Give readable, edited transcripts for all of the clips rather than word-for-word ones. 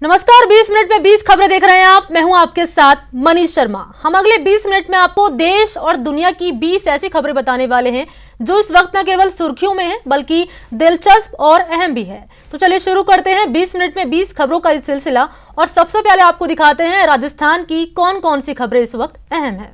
नमस्कार, 20 मिनट में 20 खबरें देख रहे हैं आप। मैं हूं आपके साथ मनीष शर्मा। हम अगले 20 मिनट में आपको देश और दुनिया की 20 ऐसी खबरें बताने वाले हैं जो इस वक्त न केवल सुर्खियों में है बल्कि दिलचस्प और अहम भी है। तो चलिए शुरू करते हैं 20 मिनट में 20 खबरों का सिलसिला। और सबसे पहले आपको दिखाते हैं राजस्थान की कौन कौन सी खबरें इस वक्त अहम है।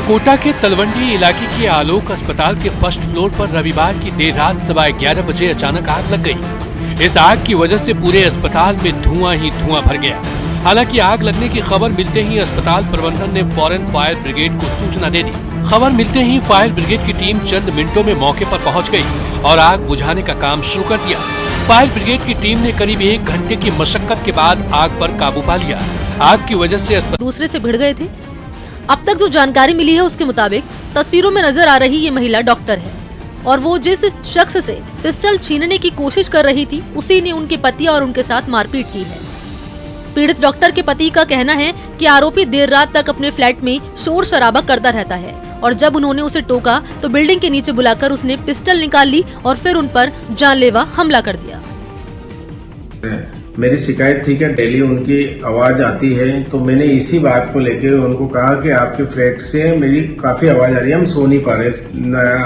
कोटा के तलवंडी इलाके के आलोक अस्पताल के फर्स्ट फ्लोर पर रविवार की देर रात 11:15 बजे अचानक आग लग गई। इस आग की वजह से पूरे अस्पताल में धुआं ही धुआं भर गया। हालांकि आग लगने की खबर मिलते ही अस्पताल प्रबंधन ने फौरन फायर ब्रिगेड को सूचना दे दी। खबर मिलते ही फायर ब्रिगेड की टीम चंद मिनटों में मौके पर पहुंच गई और आग बुझाने का काम शुरू कर दिया। फायर ब्रिगेड की टीम ने करीब 1 घंटे की मशक्कत के बाद आग पर काबू पा लिया। आग की वजह से दूसरे से भिड़ गए थे। अब तक जो जानकारी मिली है उसके मुताबिक तस्वीरों में नजर आ रही ये महिला डॉक्टर है और वो जिस शख्स से पिस्टल छीनने की कोशिश कर रही थी उसी ने उनके पति और उनके साथ मारपीट की है। पीड़ित डॉक्टर के पति का कहना है कि आरोपी देर रात तक अपने फ्लैट में शोर शराबा करता रहता है और जब उन्होंने उसे टोका तो बिल्डिंग के नीचे बुलाकर उसने पिस्टल निकाल ली और फिर उन पर जानलेवा हमला कर दिया। मेरी शिकायत थी कि डेली उनकी आवाज आती है, तो मैंने इसी बात को लेकर उनको कहा कि आपके फ्लैट से मेरी काफी आवाज आ रही है, हम सो नहीं पा रहे।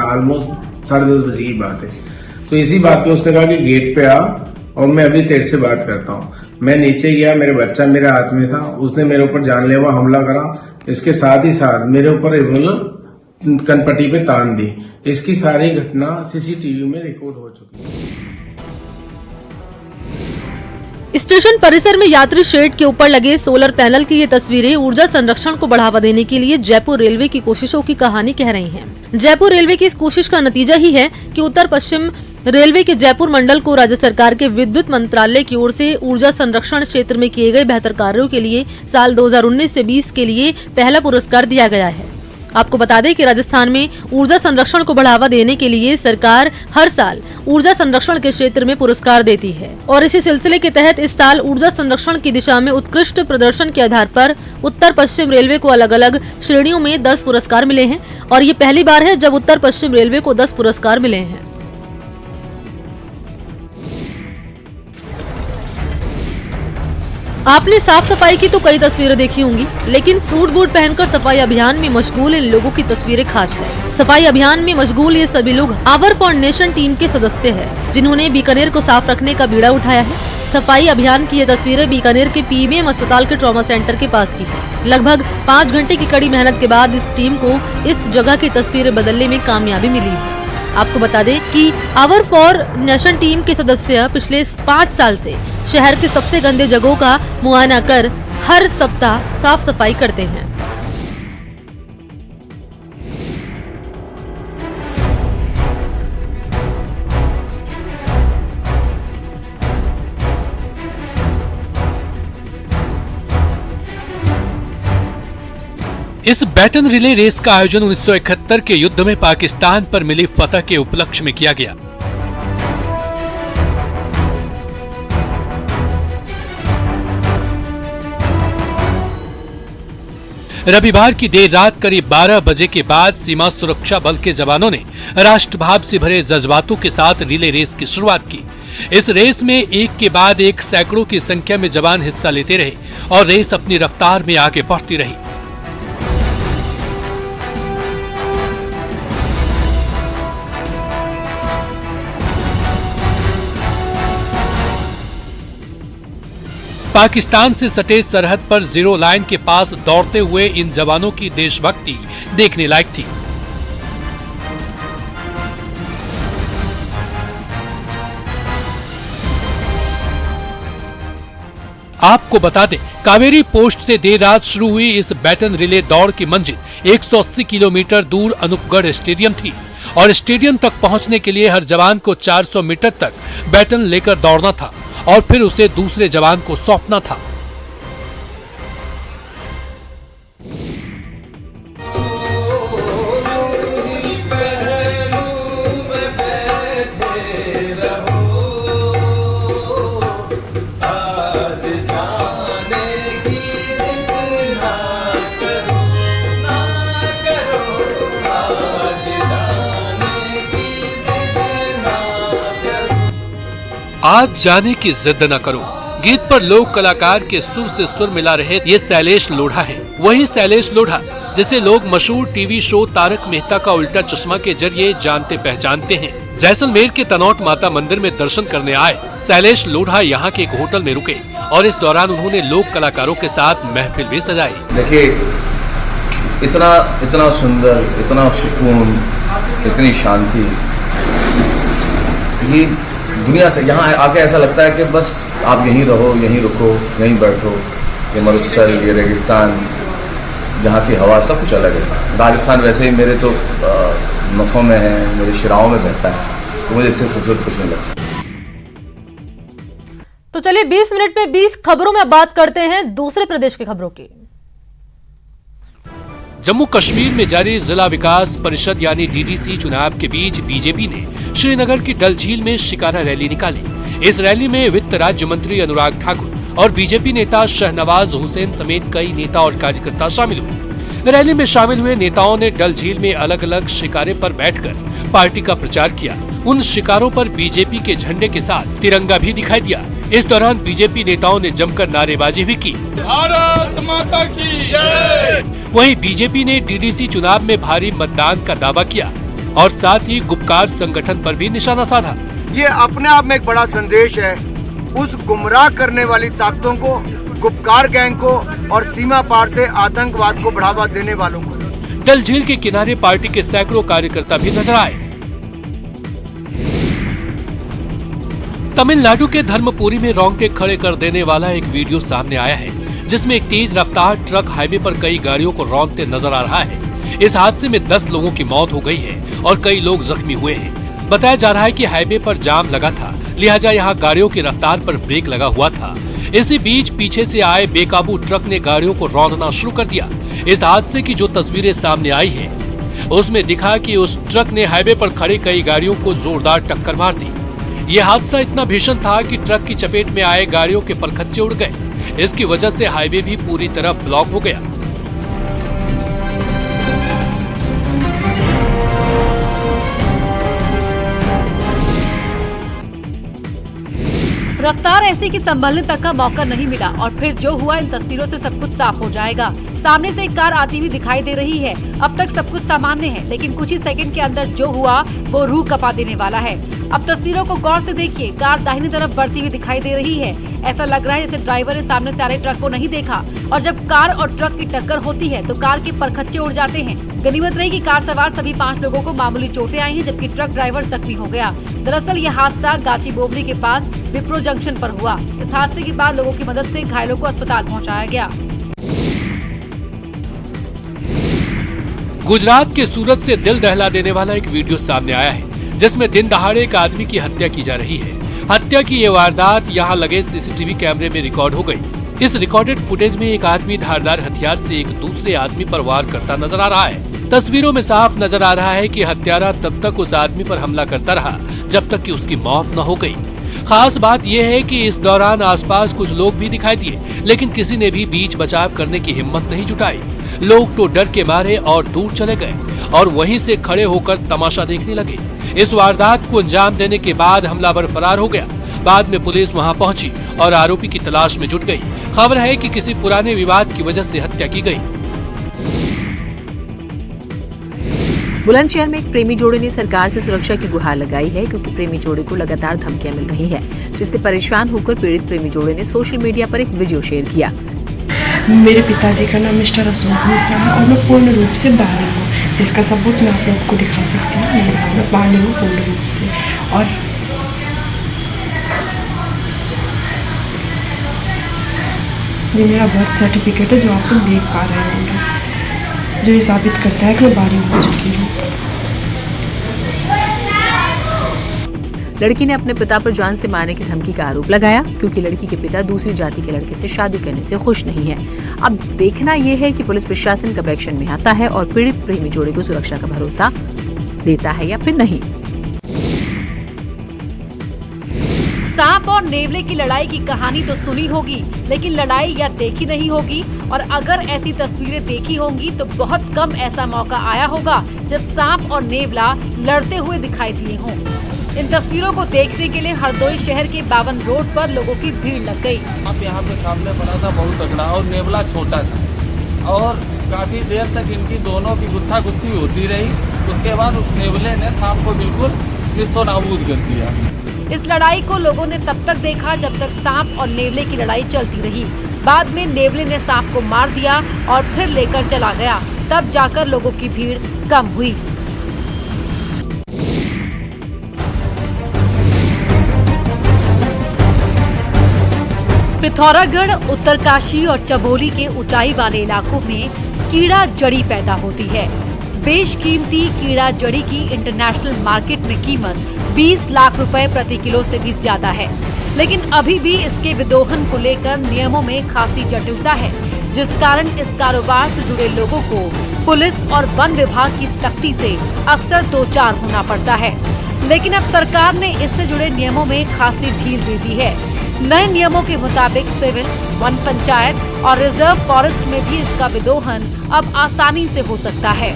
ऑलमोस्ट 10:30 बजे की बात है। तो इसी बात पे उसने कहा कि गेट पे आ और मैं अभी तेरे से बात करता हूँ। मैं नीचे गया, मेरे बच्चा मेरे हाथ में था, उसने मेरे ऊपर जानलेवा हमला करा। इसके साथ ही साथ मेरे ऊपर रिवॉल्वर कनपट्टी पे तान दी। इसकी सारी घटना सीसीटीवी में रिकॉर्ड हो चुकी है। स्टेशन परिसर में यात्री शेड के ऊपर लगे सोलर पैनल की ये तस्वीरें ऊर्जा संरक्षण को बढ़ावा देने के लिए जयपुर रेलवे की कोशिशों की कहानी कह रही हैं। जयपुर रेलवे की इस कोशिश का नतीजा ही है कि उत्तर पश्चिम रेलवे के जयपुर मंडल को राज्य सरकार के विद्युत मंत्रालय की ओर से ऊर्जा संरक्षण क्षेत्र में किए गए बेहतर कार्यों के लिए साल 2019 से 20 के लिए पहला पुरस्कार दिया गया है। आपको बता दें कि राजस्थान में ऊर्जा संरक्षण को बढ़ावा देने के लिए सरकार हर साल ऊर्जा संरक्षण के क्षेत्र में पुरस्कार देती है और इसी सिलसिले के तहत इस साल ऊर्जा संरक्षण की दिशा में उत्कृष्ट प्रदर्शन के आधार पर उत्तर पश्चिम रेलवे को अलग अलग श्रेणियों में 10 पुरस्कार मिले हैं और ये पहली बार है जब उत्तर पश्चिम रेलवे को 10 पुरस्कार मिले हैं। आपने साफ सफाई की तो कई तस्वीरें देखी होंगी, लेकिन सूट बूट पहनकर सफाई अभियान में मशगूल इन लोगों की तस्वीरें खास है। सफाई अभियान में मशगूल ये सभी लोग आवर फाउंडेशन टीम के सदस्य हैं, जिन्होंने बीकानेर को साफ रखने का बीड़ा उठाया है। सफाई अभियान की ये तस्वीरें बीकानेर के पीबीएम अस्पताल के ट्रॉमा सेंटर के पास की है। लगभग 5 घंटे की कड़ी मेहनत के बाद इस टीम को इस जगह की तस्वीरें बदलने में कामयाबी मिली है। आपको बता दें कि आवर फॉर नेशन टीम के सदस्य पिछले 5 साल से शहर के सबसे गंदे जगहों का मुआयना कर हर सप्ताह साफ सफाई करते हैं। इस बैटन रिले रेस का आयोजन 1971 के युद्ध में पाकिस्तान पर मिली फतह के उपलक्ष्य में किया गया। रविवार की देर रात करीब 12 बजे के बाद सीमा सुरक्षा बल के जवानों ने राष्ट्रभाव से भरे जज्बातों के साथ रिले रेस की शुरुआत की। इस रेस में एक के बाद एक सैकड़ों की संख्या में जवान हिस्सा लेते रहे और रेस अपनी रफ्तार में आगे बढ़ती रही। पाकिस्तान से सटे सरहद पर जीरो लाइन के पास दौड़ते हुए इन जवानों की देशभक्ति देखने लायक थी। आपको बता दें, कावेरी पोस्ट से देर रात शुरू हुई इस बैटन रिले दौड़ की मंजिल 180 किलोमीटर दूर अनूपगढ़ स्टेडियम थी और स्टेडियम तक पहुंचने के लिए हर जवान को 400 मीटर तक बैटन लेकर दौड़ना था और फिर उसे दूसरे जवान को सौंपना था। आग जाने की जिद न करो गीत पर लोक कलाकार के सुर से सुर मिला रहे ये शैलेश लोढ़ा है। वही शैलेश लोढ़ा जिसे लोग मशहूर टीवी शो तारक मेहता का उल्टा चश्मा के जरिए जानते पहचानते हैं। जैसलमेर के तनौट माता मंदिर में दर्शन करने आए शैलेश लोढ़ा यहाँ के एक होटल में रुके और इस दौरान उन्होंने लोक कलाकारों के साथ महफिल भी सजाई। देखिए, इतना सुंदर, इतना सुकून, इतनी शांति, ये दुनिया से यहाँ आके ऐसा लगता है कि बस आप यहीं रहो, यहीं रुको, यहीं बैठो। ये मरुस्थल, ये रेगिस्तान, यहाँ की हवा सब कुछ अलग है। राजस्थान वैसे ही मेरे तो नसों में है, मेरे शिराओं में बहता है, तो मुझे इससे खूबसूरत कुछ नहीं लगता। तो चलिए 20 मिनट में 20 खबरों में बात करते हैं दूसरे प्रदेश की खबरों की। जम्मू कश्मीर में जारी जिला विकास परिषद यानी डीडीसी चुनाव के बीच बीजेपी ने श्रीनगर की डल झील में शिकारा रैली निकाली। इस रैली में वित्त राज्य मंत्री अनुराग ठाकुर और बीजेपी नेता शहनवाज हुसैन समेत कई नेता और कार्यकर्ता शामिल हुए। रैली में शामिल हुए नेताओं ने डल झील में अलग अलग शिकारे पर बैठकर पार्टी का प्रचार किया। उन शिकारों पर बीजेपी के झंडे के साथ तिरंगा भी दिखाई दिया। इस दौरान बीजेपी नेताओं ने जमकर नारेबाजी भी की। भारत माता की जय। वहीं बीजेपी ने डीडीसी चुनाव में भारी मतदान का दावा किया और साथ ही गुपकार संगठन पर भी निशाना साधा। ये अपने आप में एक बड़ा संदेश है उस गुमराह करने वाली ताकतों को, गुपकार गैंग को और सीमा पार से आतंकवाद को बढ़ावा देने वालों को। डल झील के किनारे पार्टी के सैकड़ों कार्यकर्ता भी नजर आए। तमिलनाडु के धर्मपुरी में रोंगटे खड़े कर देने वाला एक वीडियो सामने आया है जिसमें एक तेज रफ्तार ट्रक हाईवे पर कई गाड़ियों को रौंदते नजर आ रहा है। इस हादसे में 10 लोगों की मौत हो गई है और कई लोग जख्मी हुए हैं। बताया जा रहा है कि हाईवे पर जाम लगा था, लिहाजा यहाँ गाड़ियों की रफ्तार पर ब्रेक लगा हुआ था। इसी बीच पीछे से आए बेकाबू ट्रक ने गाड़ियों को रौंदना शुरू कर दिया। इस हादसे की जो तस्वीरें सामने आई है उसमें दिखा कि उस ट्रक ने हाईवे पर खड़ी कई गाड़ियों को जोरदार टक्कर मार दी। ये हादसा इतना भीषण था कि ट्रक की चपेट में आए गाड़ियों के परखच्चे उड़ गए। इसकी वजह से हाईवे भी पूरी तरह ब्लॉक हो गया। रफ्तार ऐसी कि संभलने तक का मौका नहीं मिला और फिर जो हुआ इन तस्वीरों से सब कुछ साफ हो जाएगा। सामने से एक कार आती हुई दिखाई दे रही है। अब तक सब कुछ सामान्य है, लेकिन कुछ ही सेकंड के अंदर जो हुआ वो रूह कपा देने वाला है। अब तस्वीरों को गौर से देखिए। कार दाहिनी तरफ बढ़ती हुई दिखाई दे रही है। ऐसा लग रहा है जैसे ड्राइवर ने सामने से आ रहे ट्रक को नहीं देखा और जब कार और ट्रक की टक्कर होती है तो कार के परखच्चे उड़ जाते हैं। गनीमत रही कि कार सवार सभी 5 लोगों को मामूली चोटें आई हैं, जबकि ट्रक ड्राइवर जख्मी हो गया। दरअसल ये हादसा गाची बोबरी के पास विप्रो जंक्शन पर हुआ। इस हादसे के बाद लोगों की मदद से घायलों को अस्पताल पहुंचाया गया। गुजरात के सूरत से दिल दहला देने वाला एक वीडियो सामने आया है जिसमें दिन दहाड़े एक आदमी की हत्या की जा रही है। हत्या की ये वारदात यहाँ लगे सीसीटीवी कैमरे में रिकॉर्ड हो गई। इस रिकॉर्डेड फुटेज में एक आदमी धारदार हथियार से एक दूसरे आदमी पर वार करता नजर आ रहा है। तस्वीरों में साफ नजर आ रहा है कि हत्यारा तब तक उस आदमी पर हमला करता रहा जब तक कि उसकी मौत न हो गई। खास बात यह है कि इस दौरान आसपास कुछ लोग भी दिखाई दिए, लेकिन किसी ने भी बीच बचाव करने की हिम्मत नहीं जुटाई। लोग तो डर के मारे और दूर चले गए और वहीं से खड़े होकर तमाशा देखने लगे। इस वारदात को अंजाम देने के बाद हमलावर फरार हो गया। बाद में पुलिस वहां पहुंची और आरोपी की तलाश में जुट गई। खबर है कि किसी पुराने विवाद की वजह से हत्या की गई। बुलंदशहर में एक प्रेमी जोड़े ने सरकार से सुरक्षा की गुहार लगाई है क्योंकि प्रेमी जोड़े को लगातार धमकियां मिल रही हैं, जिससे परेशान होकर पीड़ित प्रेमी जोड़े ने सोशल मीडिया पर एक वीडियो शेयर किया। मेरे पिताजी का नाम मिस्टर अशोक मिश्रा है और मैं पूर्ण रूप से बालिग हूँ, जिसका सबूत मैं आप लोगों को दिखा सकती हूँ। मैं बालिग हूँ पूर्ण रूप से और ये मेरा बर्थ सर्टिफिकेट है जो आप लोग देख पा रहे होंगे, जो ये साबित करता है कि मैं बालिग हो चुकी हूँ। लड़की ने अपने पिता पर जान से मारने की धमकी का आरोप लगाया क्योंकि लड़की के पिता दूसरी जाति के लड़के से शादी करने से खुश नहीं है। अब देखना यह है कि पुलिस प्रशासन कब एक्शन में आता है और पीड़ित प्रेमी जोड़े को सुरक्षा का भरोसा देता है या फिर नहीं। सांप और नेवले की लड़ाई की कहानी तो सुनी होगी, लेकिन लड़ाई या देखी नहीं होगी। और अगर ऐसी तस्वीरें देखी होंगी तो बहुत कम ऐसा मौका आया होगा जब सांप और नेवला लड़ते हुए दिखाई दिए हों। इन तस्वीरों को देखने के लिए हरदोई शहर के 52 रोड पर लोगों की भीड़ लग गई। आप यहाँ पे सामने बड़ा सा बहुत तगड़ा और नेवला छोटा सा, और काफी देर तक इनकी दोनों की गुत्था गुत्थी होती रही। उसके बाद उस नेवले ने सांप को बिल्कुल निस्तो नाबूद कर दिया। इस लड़ाई को लोगों ने तब तक देखा जब तक सांप और नेवले की लड़ाई चलती रही। बाद में नेवले ने सांप को मार दिया और फिर लेकर चला गया। तब जाकर लोगों की भीड़ कम हुई। पिथौरागढ़, उत्तरकाशी और चमोली के ऊंचाई वाले इलाकों में कीड़ा जड़ी पैदा होती है। बेशकीमती कीड़ा जड़ी की इंटरनेशनल मार्केट में कीमत 20 लाख रुपए प्रति किलो से भी ज्यादा है। लेकिन अभी भी इसके विदोहन को लेकर नियमों में खासी जटिलता है, जिस कारण इस कारोबार से जुड़े लोगों को पुलिस और वन विभाग की सख्ती से अक्सर दो चार होना पड़ता है। लेकिन अब सरकार ने इससे जुड़े नियमों में खासी ढील दे दी है। नए नियमों के मुताबिक सिविल, वन पंचायत और रिजर्व फॉरेस्ट में भी इसका विदोहन अब आसानी से हो सकता है।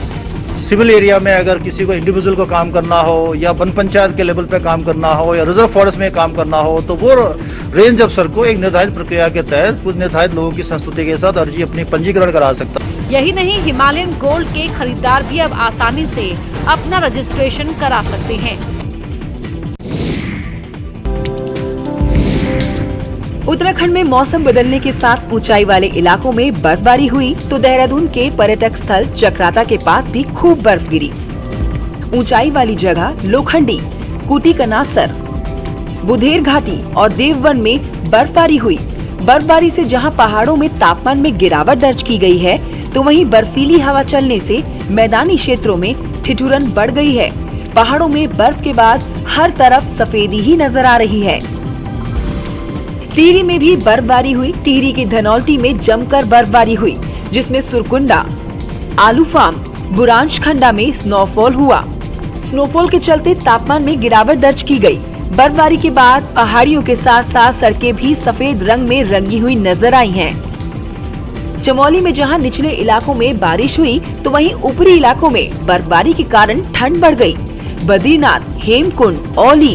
सिविल एरिया में अगर किसी को इंडिविजुअल को काम करना हो, या वन पंचायत के लेवल पे काम करना हो, या रिजर्व फॉरेस्ट में काम करना हो, तो वो रेंज अफसर को एक निर्धारित प्रक्रिया के तहत कुछ निर्धारित लोगों की संस्तुति के साथ अर्जी अपनी पंजीकरण करा सकता है। यही नहीं, हिमालयन गोल्ड के खरीदार भी अब आसानी से अपना रजिस्ट्रेशन करा सकते हैं। उत्तराखंड में मौसम बदलने के साथ ऊंचाई वाले इलाकों में बर्फबारी हुई तो देहरादून के पर्यटक स्थल चक्राता के पास भी खूब बर्फ गिरी। ऊंचाई वाली जगह लोखंडी, कुटी कनासर, बुधेर घाटी और देववन में बर्फबारी हुई। बर्फबारी से जहां पहाड़ों में तापमान में गिरावट दर्ज की गई है, तो वहीं बर्फीली हवा चलने से मैदानी क्षेत्रों में ठिठुरन बढ़ गई है। पहाड़ों में बर्फ के बाद हर तरफ सफेदी ही नजर आ रही है। टिहरी में भी बर्फबारी हुई। टिहरी की धनौल्टी में जमकर बर्फबारी हुई, जिसमें सुरकुंडा, आलू फार्म, बुरांश खंडा में स्नोफॉल हुआ। स्नोफॉल के चलते तापमान में गिरावट दर्ज की गई। बर्फबारी के बाद पहाड़ियों के साथ साथ सड़कें भी सफेद रंग में रंगी हुई नजर आई हैं। चमोली में जहां निचले इलाकों में बारिश हुई, तो वहीं ऊपरी इलाकों में बर्फबारी के कारण ठंड बढ़ गई। बद्रीनाथ, हेमकुंड, औली,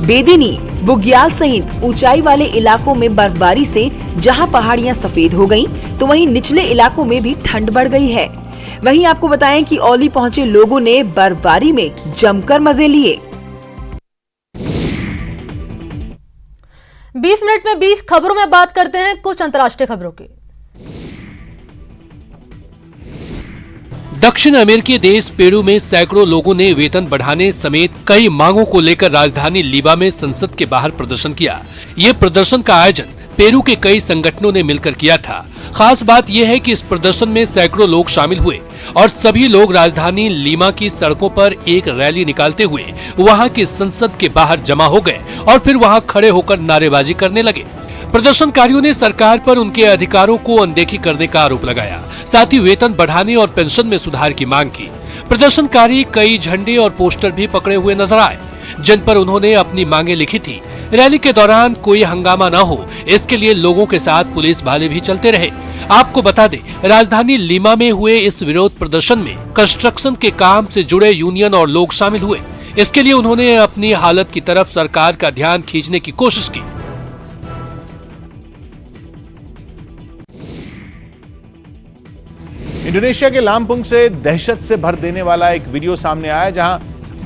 बेदिनी, बुग्याल सहित ऊंचाई वाले इलाकों में बर्फबारी से जहां पहाड़ियां सफेद हो गईं, तो वहीं निचले इलाकों में भी ठंड बढ़ गई है। वहीं आपको बताएं कि औली पहुंचे लोगों ने बर्फबारी में जमकर मजे लिए। 20 मिनट में 20 खबरों में बात करते हैं कुछ अंतर्राष्ट्रीय खबरों की। दक्षिण अमेरिकी देश पेरू में सैकड़ों लोगों ने वेतन बढ़ाने समेत कई मांगों को लेकर राजधानी लीमा में संसद के बाहर प्रदर्शन किया। ये प्रदर्शन का आयोजन पेरू के कई संगठनों ने मिलकर किया था। खास बात यह है कि इस प्रदर्शन में सैकड़ों लोग शामिल हुए और सभी लोग राजधानी लीमा की सड़कों पर एक रैली निकालते हुए वहां की संसद के बाहर जमा हो गए और फिर वहां खड़े होकर नारेबाजी करने लगे। प्रदर्शनकारियों ने सरकार पर उनके अधिकारों को अनदेखी करने का आरोप लगाया, साथ ही वेतन बढ़ाने और पेंशन में सुधार की मांग की। प्रदर्शनकारी कई झंडे और पोस्टर भी पकड़े हुए नजर आए, जिन पर उन्होंने अपनी मांगे लिखी थी। रैली के दौरान कोई हंगामा न हो, इसके लिए लोगों के साथ पुलिस वाले भी चलते रहे। आपको बता दें, राजधानी लीमा में हुए इस विरोध प्रदर्शन में कंस्ट्रक्शन के काम से जुड़े यूनियन और लोग शामिल हुए। इसके लिए उन्होंने अपनी हालत की तरफ सरकार का ध्यान खींचने की कोशिश की। इंडोनेशिया के लामपुंग से दहशत से भर देने वाला एक वीडियो सामने आया, जहां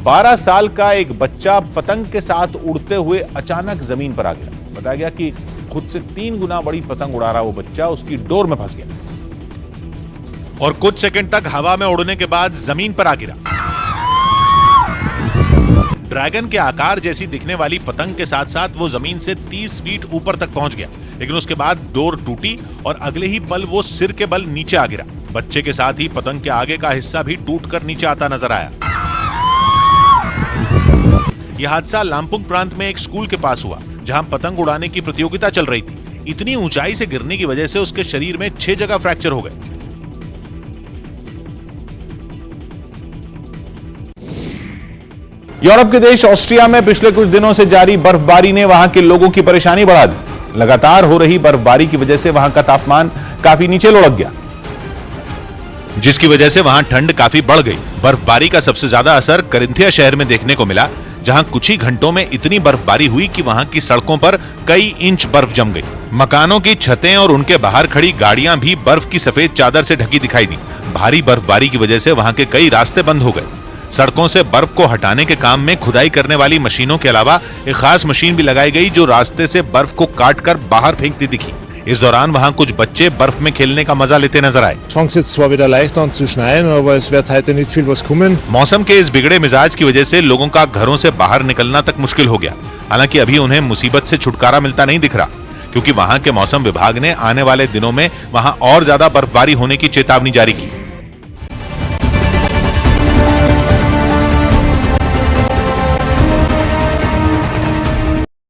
12 साल का एक बच्चा पतंग के साथ उड़ते हुए अचानक जमीन पर आ गया। बताया गया कि खुद से 3 गुना बड़ी पतंग उड़ा रहा वो बच्चा उसकी डोर में फंस गया और कुछ सेकंड तक हवा में उड़ने के बाद जमीन पर आ गिरा। ड्रैगन के आकार जैसी दिखने वाली पतंग के साथ साथ वो जमीन से 30 फीट ऊपर तक पहुंच गया, लेकिन उसके बाद डोर टूटी और अगले ही पल वो सिर के बल नीचे आ गिरा। बच्चे के साथ ही पतंग के आगे का हिस्सा भी टूटकर नीचे आता नजर आया। यह हादसा लामपुंग प्रांत में एक स्कूल के पास हुआ, जहां पतंग उड़ाने की प्रतियोगिता चल रही थी। इतनी ऊंचाई से गिरने की वजह से उसके शरीर में 6 जगह फ्रैक्चर हो गए। यूरोप के देश ऑस्ट्रिया में पिछले कुछ दिनों से जारी बर्फबारी ने वहां के लोगों की परेशानी बढ़ा दी। लगातार हो रही बर्फबारी की वजह से वहां का तापमान काफी नीचे लुढ़क गया, जिसकी वजह से वहां ठंड काफी बढ़ गई। बर्फबारी का सबसे ज्यादा असर करिंथिया शहर में देखने को मिला, जहां कुछ ही घंटों में इतनी बर्फबारी हुई कि वहां की सड़कों पर कई इंच बर्फ जम गई। मकानों की छतें और उनके बाहर खड़ी गाड़ियां भी बर्फ की सफेद चादर से ढकी दिखाई दी। भारी बर्फबारी की वजह से वहां के कई रास्ते बंद हो गए। सड़कों से बर्फ को हटाने के काम में खुदाई करने वाली मशीनों के अलावा एक खास मशीन भी लगाई गई जो रास्ते से बर्फ को काटकर बाहर फेंकती दिखी। इस दौरान वहां कुछ बच्चे बर्फ में खेलने का मजा लेते नजर आए। मौसम के इस बिगड़े मिजाज की वजह से लोगों का घरों से बाहर निकलना तक मुश्किल हो गया। हालांकि अभी उन्हें मुसीबत से छुटकारा मिलता नहीं दिख रहा, क्योंकि वहां के मौसम विभाग ने आने वाले दिनों में वहां और ज्यादा बर्फबारी होने की चेतावनी जारी की।